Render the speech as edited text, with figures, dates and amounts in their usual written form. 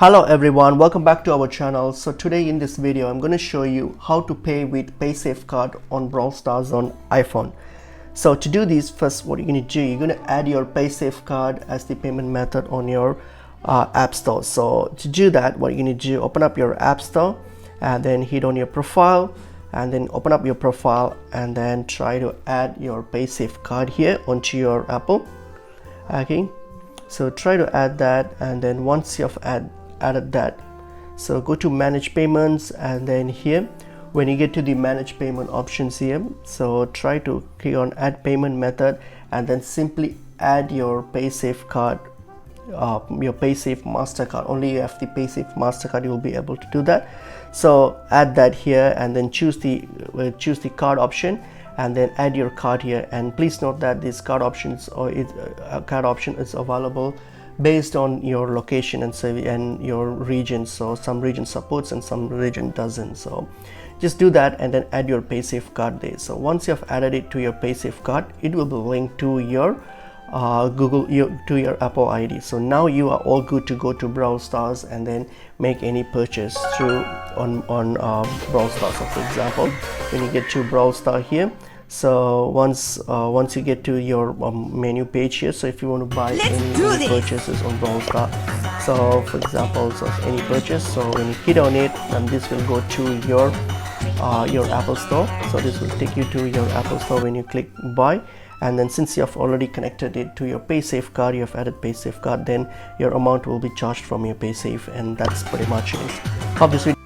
Hello everyone, welcome back to our channel. So today in this video I'm going to show you how to pay with PaySafeCard on Brawl Stars on iPhone. So to do this, first what you're going to do, you're going to add your PaySafeCard as the payment method on your App Store. So to do that, what you're going to do, open up your App Store and then hit on your profile and then open up your profile and then try to add your PaySafeCard here onto your Apple. Okay, so try to add that, and then once you've added that, so go to manage payments, and then here when you get to the manage payment options here, so try to click on add payment method and then simply add your PaySafeCard, your PaySafe Mastercard. Only you have the PaySafe Mastercard, you will be able to do that. So add that here and then choose the card option and then add your card here. And please note that this card options card option is available based on your location and your region. So some region supports and some region doesn't. So just do that and then add your PaySafeCard there. So once you have added it to your PaySafeCard, it will be linked to your to your Apple ID. So now you are all good to go to Brawl Stars and then make any purchase through on Brawl Stars. So for example, when you get to Brawl Star here, so once you get to your menu page here, so if you want to buy any purchases on Brawl Star, so for example, so any purchase, so when you hit on it, then this will go to your Apple Store. So this will take you to your Apple Store when you click buy. And then since you have already connected it to your PaySafeCard, you have added PaySafeCard, then your amount will be charged from your PaySafe, and that's pretty much it. Hope this video